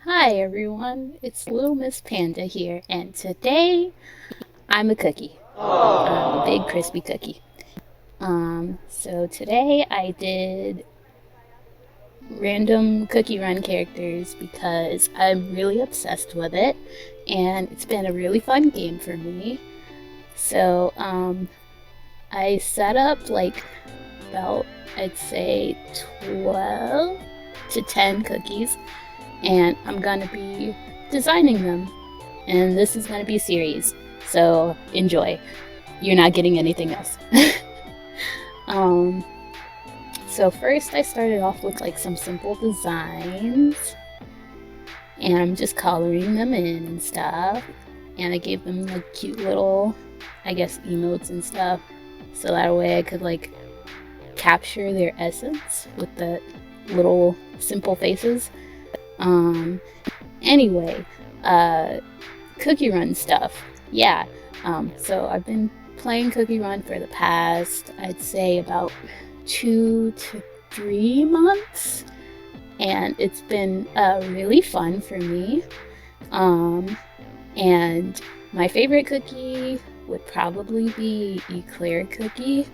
Hi everyone, it's Little Miss Panda here, and today I'm a cookie. I'm a big crispy cookie. So today I did random cookie run characters because I'm really obsessed with it, and it's been a really fun game for me. So, I set up like about, I'd say 12 to 10 cookies, and I'm gonna be designing them. And this is gonna be a series, so enjoy. You're not getting anything else. um, so first I started off with like some simple designs, and I'm just coloring them in and stuff. And I gave them like cute little, I guess, emotes and stuff, so that way I could like capture their essence with the little simple faces. Um, anyway, Cookie Run stuff. Yeah. So I've been playing Cookie Run for the past, I'd say, about 2 to 3 months, and it's been really fun for me. And my favorite cookie would probably be Eclair Cookie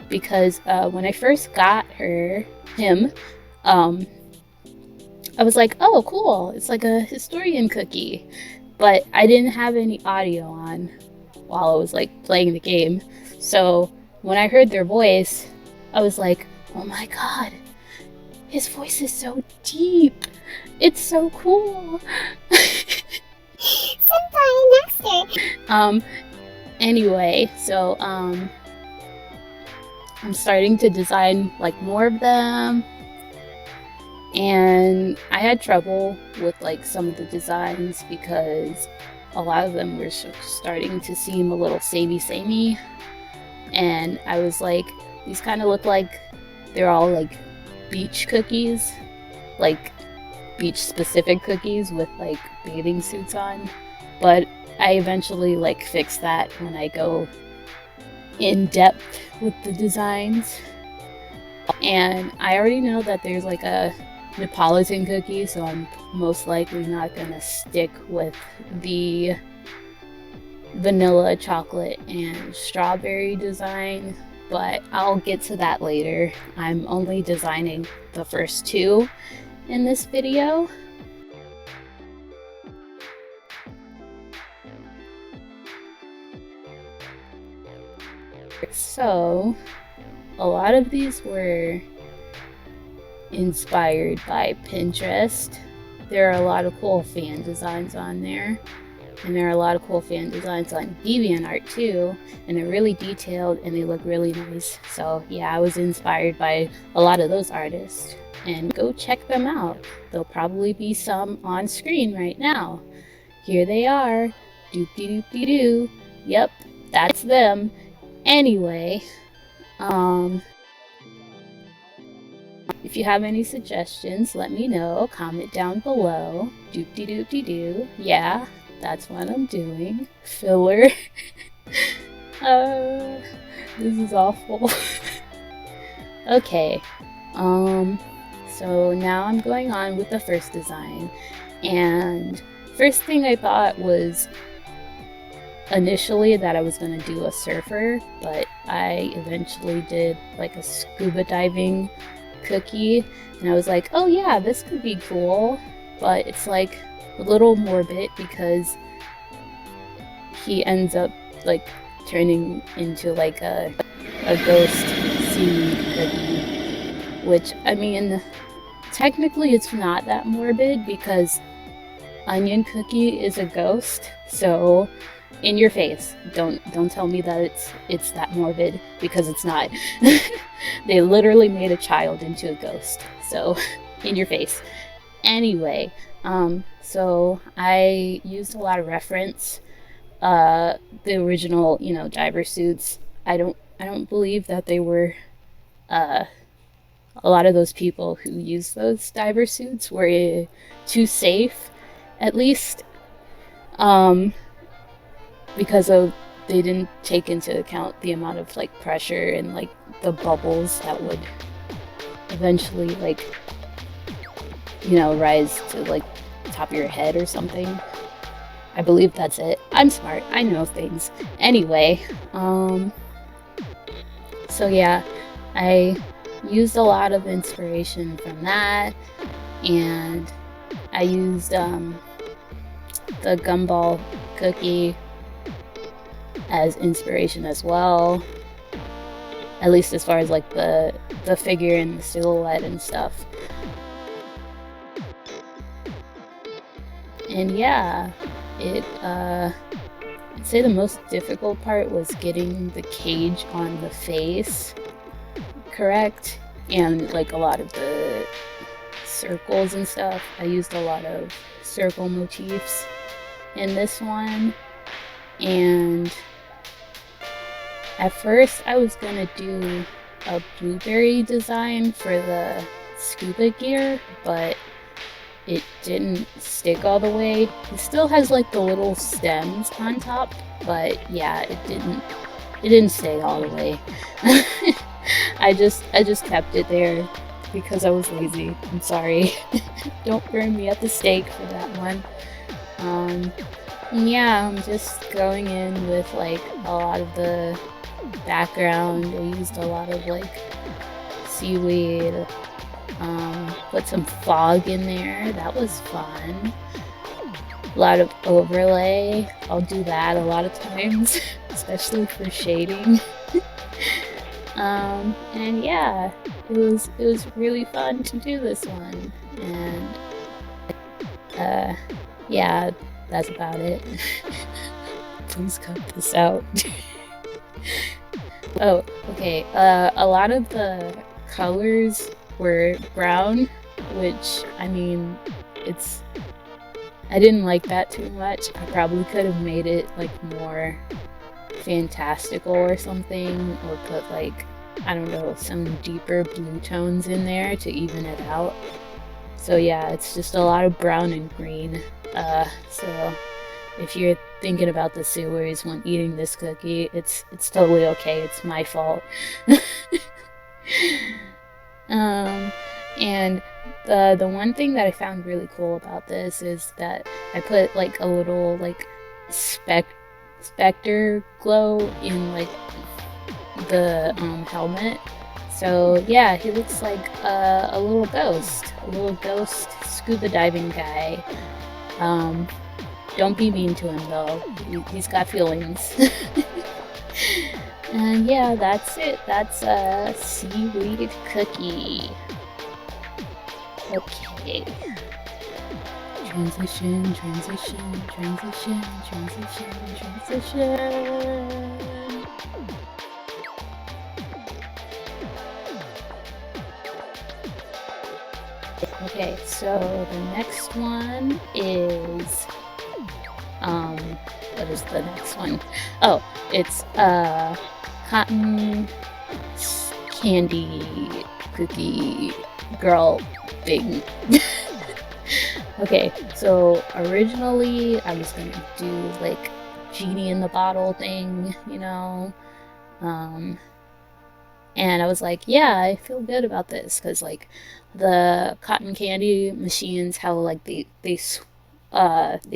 because when I first got him, I was like, oh, cool, it's like a historian cookie. But I didn't have any audio on while I was like playing the game. So when I heard their voice, I was like, oh my god, his voice is so deep. It's so cool. Senpai Master. Anyway, so I'm starting to design like more of them, and I had trouble with like some of the designs because a lot of them were starting to seem a little samey, and I was like, these kind of look like they're all like beach cookies, like beach specific cookies with like bathing suits on. But I eventually like fix that when I go in depth with the designs. And I already know that there's like a Neapolitan cookie, so I'm most likely not gonna stick with the vanilla, chocolate, and strawberry design, but I'll get to that later. I'm only designing the first two in this video. So, a lot of these were inspired by Pinterest. There are a lot of cool fan designs on there, and there are a lot of cool fan designs on Deviantart too, and they're really detailed and they look really nice. So yeah, I was inspired by a lot of those artists, and go check them out. There'll probably be some on screen right now. Here they are. Doop-de-doop-de-doo. Yep, that's them. Anyway, if you have any suggestions, let me know. Comment down below. Doop-de-doop-de-doo. Yeah, that's what I'm doing. Filler. uh, this is awful. Okay. So now I'm going on with the first design. And first thing I thought was initially that I was going to do a surfer, but I eventually did like a scuba diving cookie, and I was like, oh yeah, this could be cool, but it's like a little morbid because he ends up like turning into like a ghost seaweed cookie, which, I mean, technically it's not that morbid because onion cookie is a ghost, so in your face, don't tell me that it's that morbid, because it's not. They literally made a child into a ghost, so in your face. Anyway, so I used a lot of reference. The original, diver suits, I don't believe that they were a lot of those people who used those diver suits were too safe, at least. Because they didn't take into account the amount of like pressure and like the bubbles that would eventually like rise to like top of your head or something. I believe that's it. I'm smart. I know things. Anyway, so yeah, I used a lot of inspiration from that, and I used the gumball cookie as inspiration as well, at least as far as like the figure and the silhouette and stuff. And yeah, I'd say the most difficult part was getting the cage on the face correct, and like a lot of the circles and stuff. I used a lot of circle motifs in this one, and at first I was gonna do a blueberry design for the scuba gear, but it didn't stick all the way. It still has like the little stems on top, but yeah, it didn't stay all the way. I just kept it there because I was lazy. I'm sorry. Don't burn me at the stake for that one. Yeah, I'm just going in with like a lot of the background. I used a lot of like seaweed. Put some fog in there. That was fun. A lot of overlay. I'll do that a lot of times, especially for shading. And yeah, it was really fun to do this one. And yeah, that's about it. Please cut this out. Oh, okay. A lot of the colors were brown, which, I mean, I didn't like that too much. I probably could have made it like more fantastical or something, or put like, I don't know, some deeper blue tones in there to even it out. So yeah, it's just a lot of brown and green. So if you're thinking about the sewers when eating this cookie, it's totally okay. It's my fault. And the one thing that I found really cool about this is that I put like a little like specter glow in like the helmet. So yeah, he looks like a little ghost scuba diving guy. Don't be mean to him though. He's got feelings. And yeah, that's it. That's a seaweed cookie. Okay. Transition. Okay, so the next one is what is the next one? Oh, it's cotton candy cookie girl thing. Okay, so originally I was gonna do like genie in the bottle thing, you know, and I was like, yeah, I feel good about this because like the cotton candy machines, how like they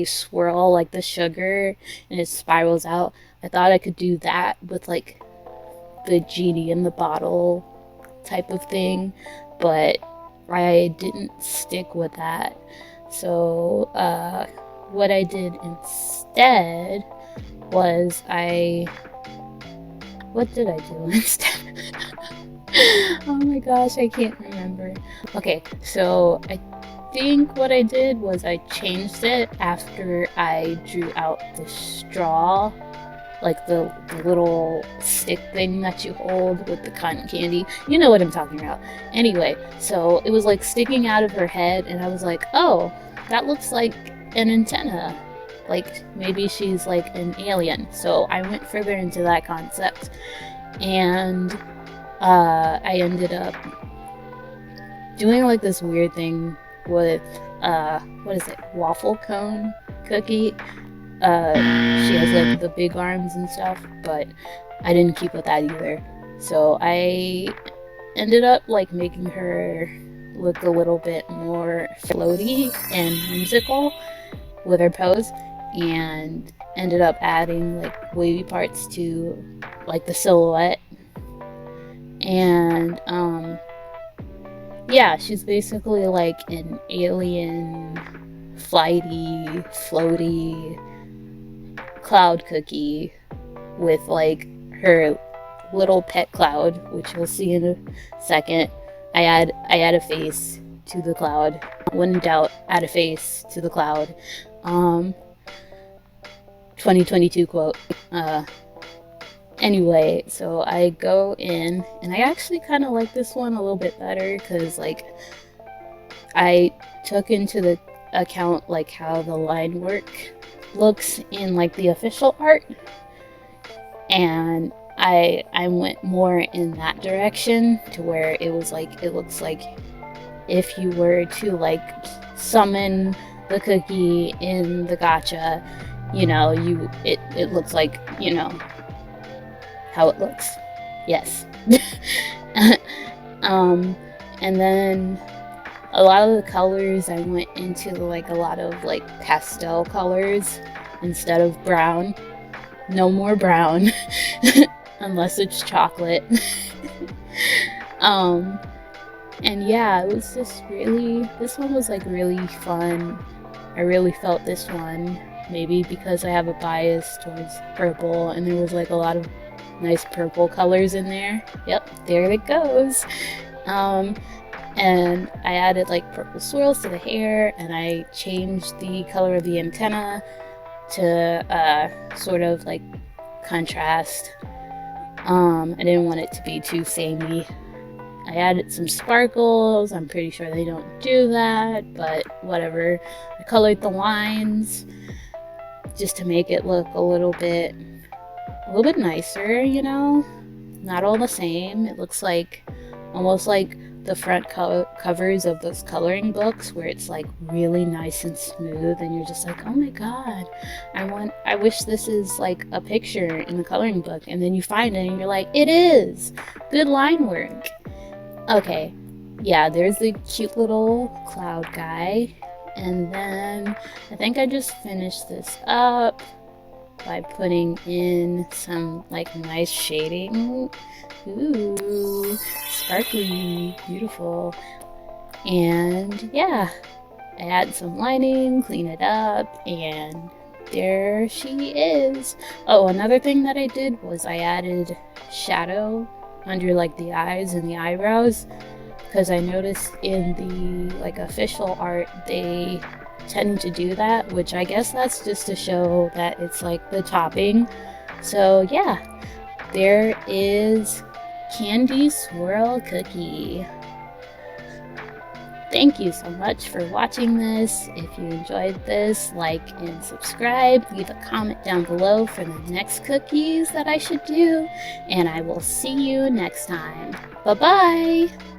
swirl like the sugar and it spirals out. I thought I could do that with like the genie in the bottle type of thing, but I didn't stick with that. So what I did instead was what did I do instead? Oh my gosh, I can't remember. Okay, so I think what I did was I changed it after I drew out the straw, like the little stick thing that you hold with the cotton candy. You know what I'm talking about. Anyway, so it was like sticking out of her head, and I was like, oh, that looks like an antenna. Like maybe she's like an alien. So I went further into that concept, and I ended up doing like this weird thing with what is it, waffle cone cookie. She has like the big arms and stuff, but I didn't keep with that either. So I ended up like making her look a little bit more floaty and musical with her pose, and ended up adding like wavy parts to like the silhouette. And yeah, she's basically like an alien, flighty, floaty cloud cookie with like her little pet cloud, which you'll see in a second. I add a face to the cloud. When in doubt, add a face to the cloud. 2022 quote. Anyway, so I go in, and I actually kind of like this one a little bit better because like I took into the account like how the line work looks in like the official art, and I went more in that direction to where it was like, it looks like if you were to like summon the cookie in the gacha, you know, it looks like, you know, how it looks. Yes. And then a lot of the colors, I went into like a lot of like pastel colors instead of brown. No more brown unless it's chocolate. And yeah, it was just really, this one was like really fun. I really felt this one, maybe because I have a bias towards purple, and there was like a lot of nice purple colors in there. Yep, there it goes. And I added like purple swirls to the hair, and I changed the color of the antenna to sort of like contrast. I didn't want it to be too samey. I added some sparkles. I'm pretty sure they don't do that, but whatever. I colored the lines just to make it look a little bit nicer, you know? Not all the same. It looks like almost like the front covers of those coloring books where it's like really nice and smooth, and you're just like, oh my god, I wish this is like a picture in the coloring book, and then you find it and you're like, it is! Good line work. Okay, yeah, there's the cute little cloud guy, and then I think I just finished this up by putting in some like nice shading. Ooh, sparkly, beautiful. And yeah, I add some lining, clean it up, and there she is. Oh, another thing that I did was I added shadow under like the eyes and the eyebrows, because I noticed in the like official art they tend to do that, which I guess that's just to show that it's like the topping. So yeah, there is Candy Swirl Cookie. Thank you so much for watching this. If you enjoyed this, like and subscribe. Leave a comment down below for the next cookies that I should do, and I will see you next time. Bye bye!